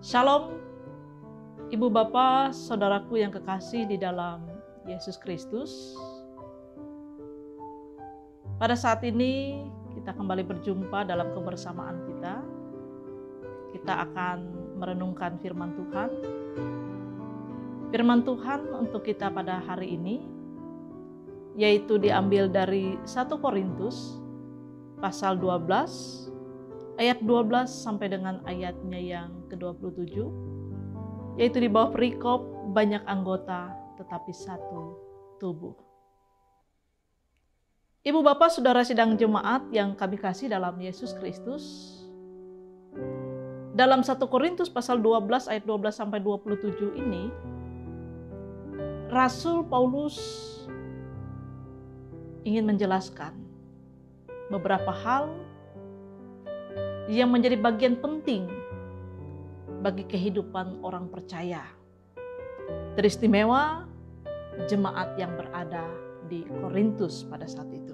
Shalom, Ibu Bapa, Saudaraku yang kekasih di dalam Yesus Kristus. Pada saat ini kita kembali berjumpa dalam kebersamaan kita. Kita akan merenungkan firman Tuhan. Firman Tuhan untuk kita pada hari ini yaitu diambil dari 1 Korintus pasal 12 ayat 12 sampai dengan ayatnya yang ke-27, yaitu di bawah perikop banyak anggota tetapi satu tubuh. Ibu Bapak Saudara sidang jemaat yang kami kasih dalam Yesus Kristus, dalam 1 Korintus pasal 12 ayat 12 sampai 27 ini, Rasul Paulus ingin menjelaskan beberapa hal yang menjadi bagian penting bagi kehidupan orang percaya, teristimewa jemaat yang berada di Korintus pada saat itu.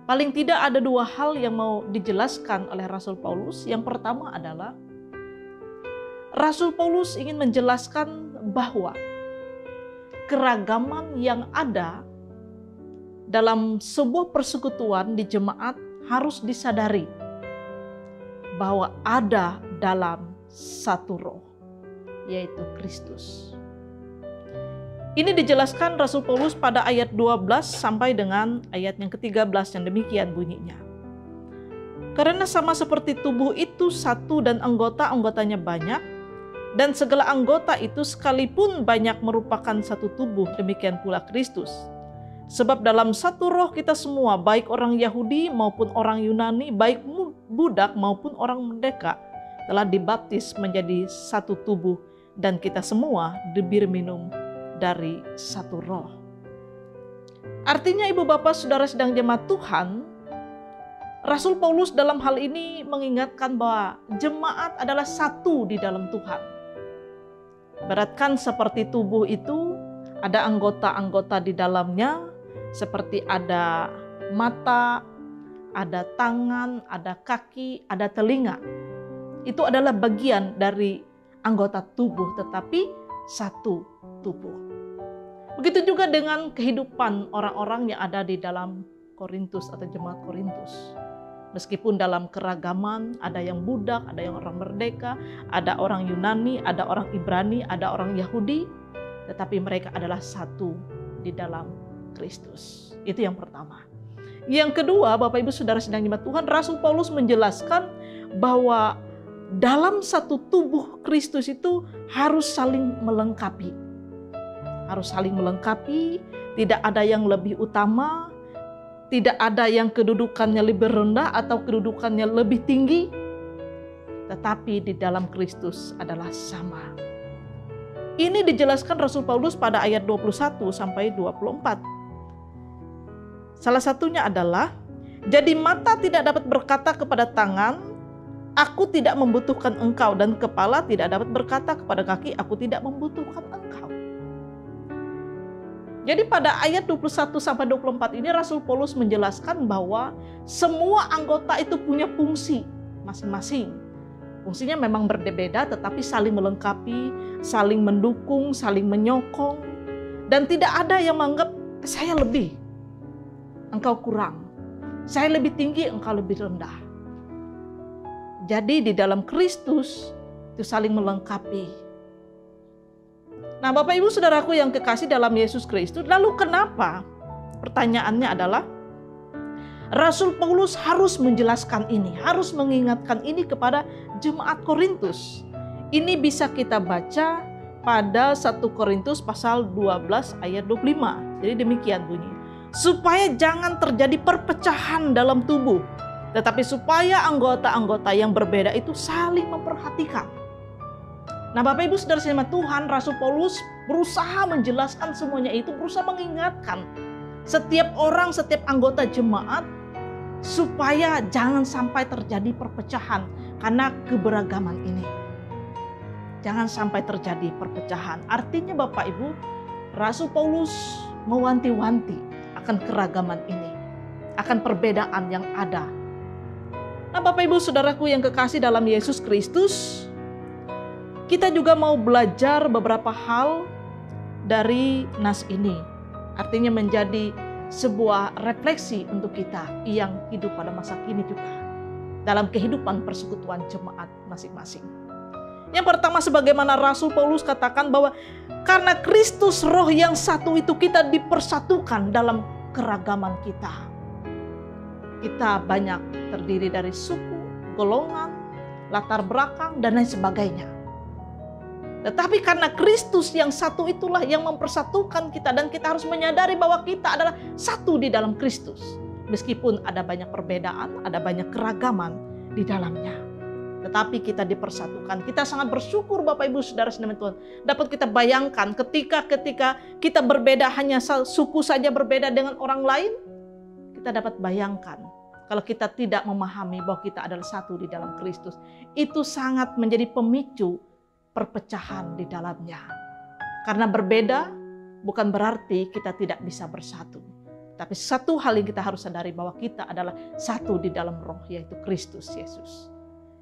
Paling tidak ada dua hal yang mau dijelaskan oleh Rasul Paulus. Yang pertama adalah Rasul Paulus ingin menjelaskan bahwa keragaman yang ada dalam sebuah persekutuan di jemaat harus disadari bahwa ada dalam satu roh, yaitu Kristus. Ini dijelaskan Rasul Paulus pada ayat 12 sampai dengan ayat yang ke-13 yang demikian bunyinya. Karena sama seperti tubuh itu satu dan anggota-anggotanya banyak, dan segala anggota itu sekalipun banyak merupakan satu tubuh, demikian pula Kristus. Sebab dalam satu roh kita semua, baik orang Yahudi maupun orang Yunani, baik budak maupun orang merdeka, telah dibaptis menjadi satu tubuh, dan kita semua diberi minum dari satu roh. Artinya Ibu Bapak Saudara sedang jemaat Tuhan, Rasul Paulus dalam hal ini mengingatkan bahwa jemaat adalah satu di dalam Tuhan. Beratkan seperti tubuh itu, ada anggota-anggota di dalamnya, seperti ada mata, ada tangan, ada kaki, ada telinga. Itu adalah bagian dari anggota tubuh, tetapi satu tubuh. Begitu juga dengan kehidupan orang-orang yang ada di dalam Korintus atau jemaat Korintus. Meskipun dalam keragaman, ada yang budak, ada yang orang merdeka, ada orang Yunani, ada orang Ibrani, ada orang Yahudi, tetapi mereka adalah satu di dalam Kristus. Itu yang pertama. Yang kedua, Bapak Ibu Saudara sedang jemaat Tuhan, Rasul Paulus menjelaskan bahwa dalam satu tubuh Kristus itu harus saling melengkapi. Harus saling melengkapi, tidak ada yang lebih utama, tidak ada yang kedudukannya lebih rendah atau kedudukannya lebih tinggi, tetapi di dalam Kristus adalah sama. Ini dijelaskan Rasul Paulus pada ayat 21 sampai 24. Salah satunya adalah, jadi mata tidak dapat berkata kepada tangan, aku tidak membutuhkan engkau, dan kepala tidak dapat berkata kepada kaki, aku tidak membutuhkan engkau. Jadi pada ayat 21 sampai 24 ini Rasul Paulus menjelaskan bahwa semua anggota itu punya fungsi masing-masing. Fungsinya memang berbeda, tetapi saling melengkapi, saling mendukung, saling menyokong. Dan tidak ada yang menganggap saya lebih, engkau kurang. Saya lebih tinggi, engkau lebih rendah. Jadi di dalam Kristus itu saling melengkapi. Nah Bapak Ibu Saudaraku yang kekasih dalam Yesus Kristus, lalu kenapa? Pertanyaannya adalah, Rasul Paulus harus menjelaskan ini, harus mengingatkan ini kepada jemaat Korintus. Ini bisa kita baca pada 1 Korintus pasal 12 ayat 25. Jadi demikian bunyi. Supaya jangan terjadi perpecahan dalam tubuh, tetapi supaya anggota-anggota yang berbeda itu saling memperhatikan. Nah Bapak Ibu Saudara jemaat Tuhan, Rasul Paulus berusaha menjelaskan semuanya itu, berusaha mengingatkan setiap orang, setiap anggota jemaat, supaya jangan sampai terjadi perpecahan karena keberagaman ini. Jangan sampai terjadi perpecahan. Artinya Bapak Ibu, Rasul Paulus mewanti-wanti akan keragaman ini, akan perbedaan yang ada. Nah, Bapak Ibu Saudaraku yang kekasih dalam Yesus Kristus, kita juga mau belajar beberapa hal dari nas ini. Artinya menjadi sebuah refleksi untuk kita yang hidup pada masa kini juga dalam kehidupan persekutuan jemaat masing-masing. Yang pertama, sebagaimana Rasul Paulus katakan bahwa karena Kristus roh yang satu itu kita dipersatukan dalam keragaman kita. Kita banyak terdiri dari suku, golongan, latar belakang, dan lain sebagainya. Tetapi karena Kristus yang satu itulah yang mempersatukan kita, dan kita harus menyadari bahwa kita adalah satu di dalam Kristus. Meskipun ada banyak perbedaan, ada banyak keragaman di dalamnya. Tetapi kita dipersatukan. Kita sangat bersyukur Bapak Ibu Saudara sekalian Tuhan. Dapat kita bayangkan ketika kita berbeda, hanya suku saja berbeda dengan orang lain. Kita dapat bayangkan kalau kita tidak memahami bahwa kita adalah satu di dalam Kristus. Itu sangat menjadi pemicu perpecahan di dalamnya. Karena berbeda bukan berarti kita tidak bisa bersatu. Tapi satu hal yang kita harus sadari bahwa kita adalah satu di dalam roh, yaitu Kristus Yesus.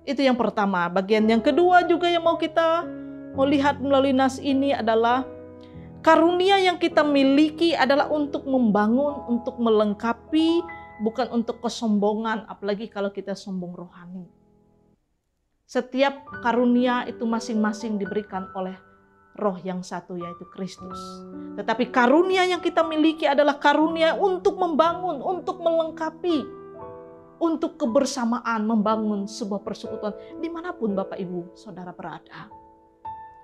Itu yang pertama. Bagian yang kedua juga yang mau kita lihat melalui nas ini adalah karunia yang kita miliki adalah untuk membangun, untuk melengkapi, bukan untuk kesombongan, apalagi kalau kita sombong rohani. Setiap karunia itu masing-masing diberikan oleh roh yang satu, yaitu Kristus. Tetapi karunia yang kita miliki adalah karunia untuk membangun, untuk melengkapi, untuk kebersamaan, membangun sebuah persekutuan dimanapun Bapak Ibu Saudara berada.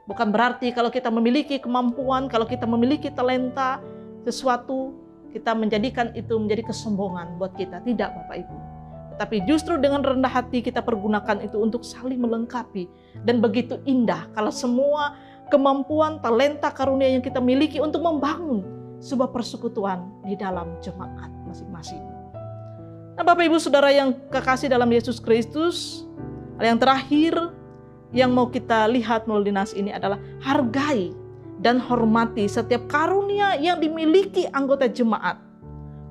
Bukan berarti kalau kita memiliki kemampuan, kalau kita memiliki talenta sesuatu, kita menjadikan itu menjadi kesombongan buat kita. Tidak Bapak Ibu. Tapi justru dengan rendah hati kita pergunakan itu untuk saling melengkapi. Dan begitu indah kalau semua kemampuan, talenta, karunia yang kita miliki untuk membangun sebuah persekutuan di dalam jemaat masing-masing. Nah Bapak Ibu Saudara yang kekasih dalam Yesus Kristus, yang terakhir yang mau kita lihat melalui nas ini adalah hargai dan hormati setiap karunia yang dimiliki anggota jemaat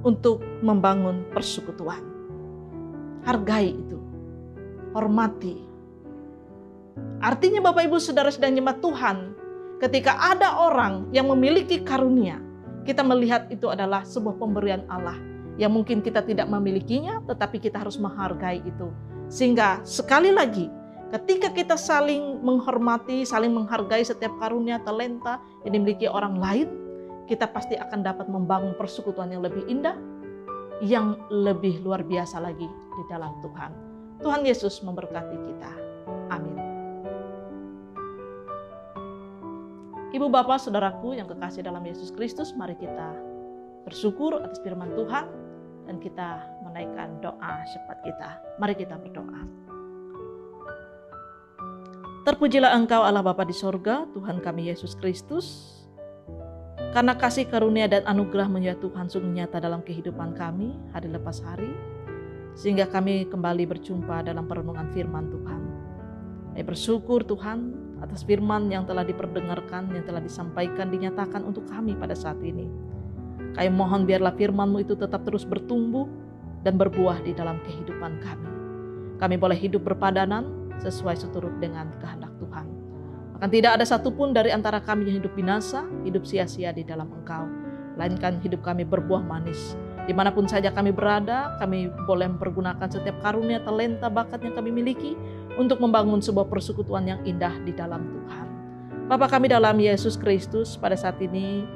untuk membangun persekutuan. Hargai itu, hormati. Artinya Bapak Ibu Saudara sedang jemaat Tuhan, ketika ada orang yang memiliki karunia, kita melihat itu adalah sebuah pemberian Allah yang mungkin kita tidak memilikinya, tetapi kita harus menghargai itu. Sehingga sekali lagi, ketika kita saling menghormati, saling menghargai setiap karunia, talenta yang dimiliki orang lain, kita pasti akan dapat membangun persekutuan yang lebih indah, yang lebih luar biasa lagi di dalam Tuhan. Tuhan Yesus memberkati kita. Amin. Ibu Bapak Saudaraku yang kekasih dalam Yesus Kristus, mari kita bersyukur atas firman Tuhan dan kita menaikkan doa syafaat kita. Mari kita berdoa. Terpujilah Engkau Allah Bapa di sorga, Tuhan kami Yesus Kristus. Karena kasih karunia dan anugerah-Mu ya Tuhan sungguh nyata dalam kehidupan kami hari lepas hari, sehingga kami kembali berjumpa dalam perenungan firman Tuhan. Kami bersyukur Tuhan atas firman yang telah diperdengarkan, yang telah disampaikan, dinyatakan untuk kami pada saat ini. Kami mohon biarlah firman-Mu itu tetap terus bertumbuh dan berbuah di dalam kehidupan kami. Kami boleh hidup berpadanan sesuai seturut dengan kehendak Tuhan. Akan tidak ada satupun dari antara kami yang hidup binasa, hidup sia-sia di dalam Engkau. Melainkan hidup kami berbuah manis. Dimanapun saja kami berada, kami boleh mempergunakan setiap karunia, talenta, bakat yang kami miliki untuk membangun sebuah persekutuan yang indah di dalam Tuhan. Bapa kami dalam Yesus Kristus, pada saat ini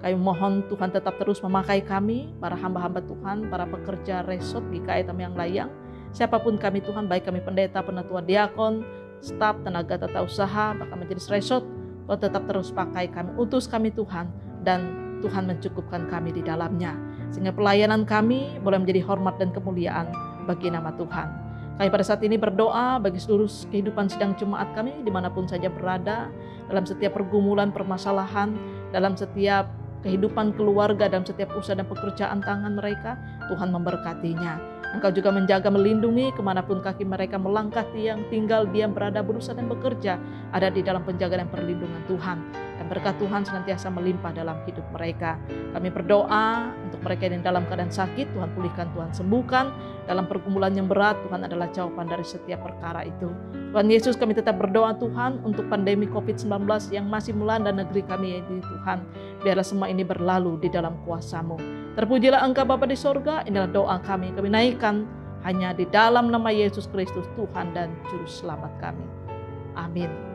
kami mohon Tuhan tetap terus memakai kami, para hamba-hamba Tuhan, para pekerja resort GKI Tamiang Layang, siapapun kami Tuhan, baik kami pendeta, penatua, diakon, staf, tenaga tata usaha, bahkan majelis resort, Kau tetap terus pakai kami, utus kami Tuhan, dan Tuhan mencukupkan kami di dalamnya. Sehingga pelayanan kami boleh menjadi hormat dan kemuliaan bagi nama Tuhan. Kami pada saat ini berdoa bagi seluruh kehidupan sidang jemaat kami, dimanapun saja berada, dalam setiap pergumulan, permasalahan, dalam setiap kehidupan keluarga, dalam setiap usaha dan pekerjaan tangan mereka, Tuhan memberkatinya. Engkau juga menjaga, melindungi kemanapun kaki mereka melangkah, tiang, tinggal, diam, berada, berusaha dan bekerja, ada di dalam penjagaan dan perlindungan Tuhan. Kami Berkat Tuhan senantiasa melimpah dalam hidup mereka. Kami berdoa untuk mereka yang dalam keadaan sakit, Tuhan pulihkan, Tuhan sembuhkan. Dalam pergumulan yang berat, Tuhan adalah jawaban dari setiap perkara itu. Tuhan Yesus, kami tetap berdoa Tuhan untuk pandemi COVID-19 yang masih melanda negeri kami ini Tuhan. Biarlah semua ini berlalu di dalam kuasa-Mu. Terpujilah Engkau Bapa di sorga, inilah doa kami naikkan hanya di dalam nama Yesus Kristus Tuhan dan Juru Selamat kami. Amin.